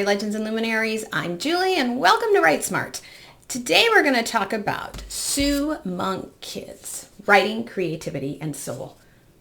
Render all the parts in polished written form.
Story Legends and Luminaries. I'm Julie and welcome to Write Smart. Today we're going to talk about Sue Monk Kids, Writing, Creativity, and Soul.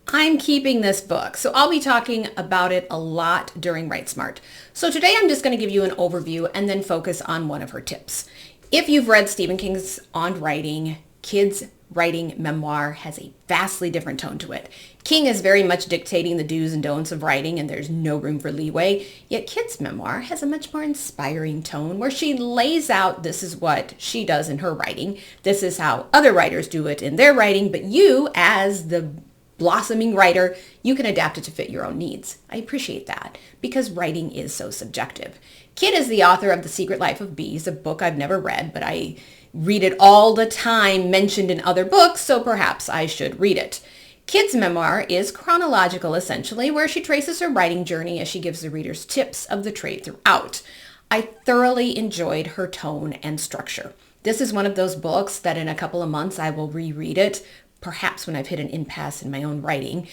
I'm keeping this book, so I'll be talking about it a lot during Write Smart. So today I'm just going to give you an overview and then focus on one of her tips. If you've read Stephen King's On Writing, kids' writing memoir has a vastly different tone to it. King is very much dictating the do's and don'ts of writing and there's no room for leeway, yet kids' memoir has a much more inspiring tone where she lays out this is what she does in her writing, this is how other writers do it in their writing, but you as the blossoming writer, you can adapt it to fit your own needs. I appreciate that because writing is so subjective. Kid is the author of The Secret Life of Bees, a book I've never read, but I read it all the time mentioned in other books, so perhaps I should read it. Kid's memoir is chronological essentially, where she traces her writing journey as she gives the readers tips of the trade throughout. I thoroughly enjoyed her tone and structure. This is one of those books that in a couple of months I will reread it, perhaps when I've hit an impasse in my own writing,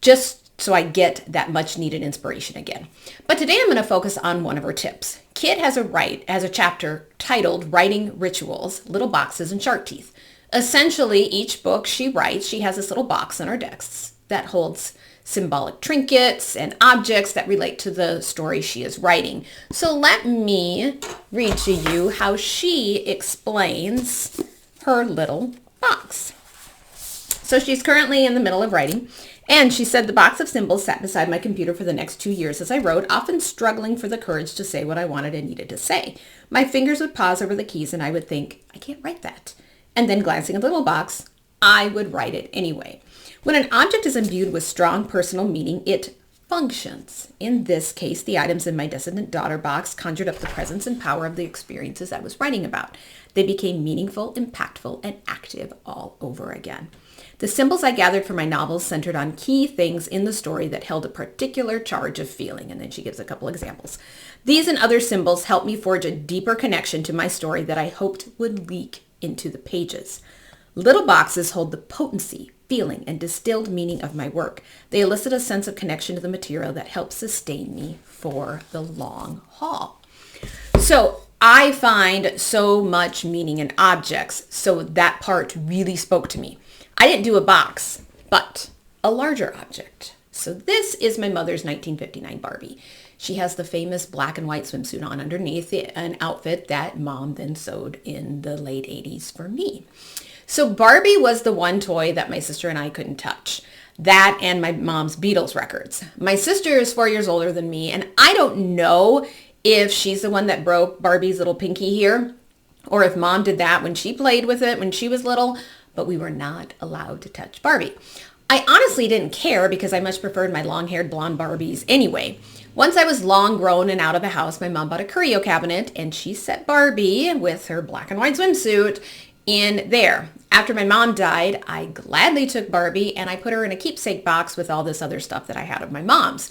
just so I get that much needed inspiration again. But today I'm going to focus on one of her tips. Kid has a chapter titled Writing Rituals, Little Boxes and Shark Teeth. Essentially, each book she writes, she has this little box on her desks that holds symbolic trinkets and objects that relate to the story she is writing. So let me read to you how she explains her little box. So she's currently in the middle of writing, and she said the box of symbols sat beside my computer for the next 2 years as I wrote, often struggling for the courage to say what I wanted and needed to say. My fingers would pause over the keys and I would think, I can't write that. And then glancing at the little box, I would write it anyway. When an object is imbued with strong personal meaning, it functions. In this case, the items in my dissident daughter box conjured up the presence and power of the experiences I was writing about. They became meaningful, impactful, and active all over again. The symbols I gathered for my novels centered on key things in the story that held a particular charge of feeling, and then she gives a couple examples. These and other symbols helped me forge a deeper connection to my story that I hoped would leak into the pages. Little boxes hold the potency, feeling, and distilled meaning of my work. They elicit a sense of connection to the material that helps sustain me for the long haul. So I find so much meaning in objects, so that part really spoke to me. I didn't do a box, but a larger object. So this is my mother's 1959 Barbie. She has the famous black and white swimsuit on underneath an outfit that Mom then sewed in the late 80s for me. So Barbie was the one toy that my sister and I couldn't touch. That and my mom's Beatles records. My sister is 4 years older than me, and I don't know if she's the one that broke Barbie's little pinky here, or if Mom did that when she played with it when she was little, but we were not allowed to touch Barbie. I honestly didn't care because I much preferred my long-haired blonde Barbies anyway. Once I was long grown and out of the house, my mom bought a curio cabinet and she set Barbie with her black and white swimsuit in there. After my mom died, I gladly took Barbie and I put her in a keepsake box with all this other stuff that I had of my mom's.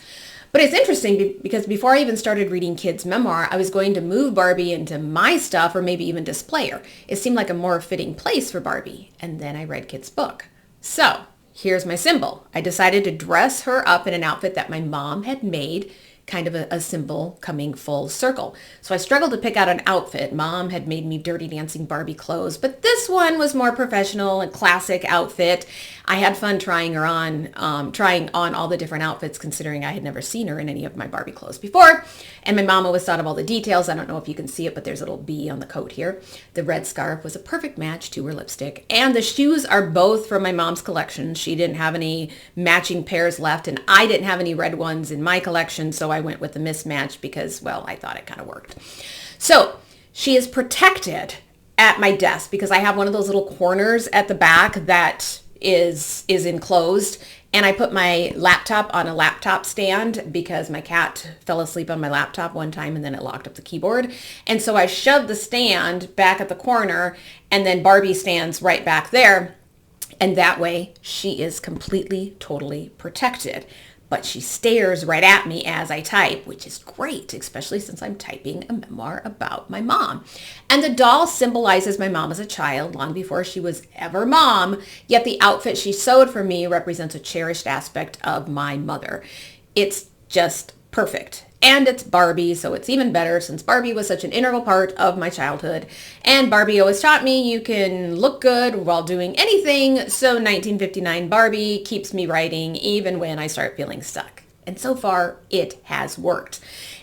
But it's interesting because before I even started reading Kid's memoir, I was going to move Barbie into my stuff or maybe even display her. It seemed like a more fitting place for Barbie. And then I read Kid's book. So here's my symbol. I decided to dress her up in an outfit that my mom had made, kind of a symbol coming full circle. So I struggled to pick out an outfit. Mom had made me Dirty Dancing Barbie clothes, but this one was more professional and classic outfit. I had fun trying on all the different outfits considering I had never seen her in any of my Barbie clothes before. And my mom always thought of all the details. I don't know if you can see it, but there's a little bee on the coat here. The red scarf was a perfect match to her lipstick. And the shoes are both from my mom's collection. She didn't have any matching pairs left and I didn't have any red ones in my collection. So I went with the mismatch because, well, I thought it kind of worked. So she is protected at my desk because I have one of those little corners at the back that is enclosed. And I put my laptop on a laptop stand because my cat fell asleep on my laptop one time and then it locked up the keyboard. And so I shoved the stand back at the corner and then Barbie stands right back there. And that way she is completely, totally protected. But she stares right at me as I type, which is great, especially since I'm typing a memoir about my mom. And the doll symbolizes my mom as a child long before she was ever mom, yet the outfit she sewed for me represents a cherished aspect of my mother. It's just perfect. And it's Barbie, so it's even better since Barbie was such an integral part of my childhood. And Barbie always taught me you can look good while doing anything, so 1959 Barbie keeps me writing even when I start feeling stuck. And so far, it has worked.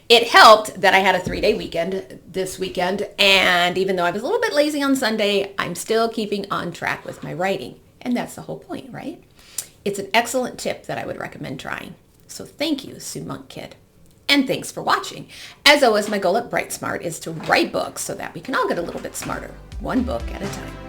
It helped that I had a 3-day weekend this weekend, and even though I was a little bit lazy on Sunday, I'm still keeping on track with my writing. And that's the whole point, right? It's an excellent tip that I would recommend trying. So thank you, Sue Monk Kid. And thanks for watching. As always, my goal at Bright Smart is to write books so that we can all get a little bit smarter, one book at a time.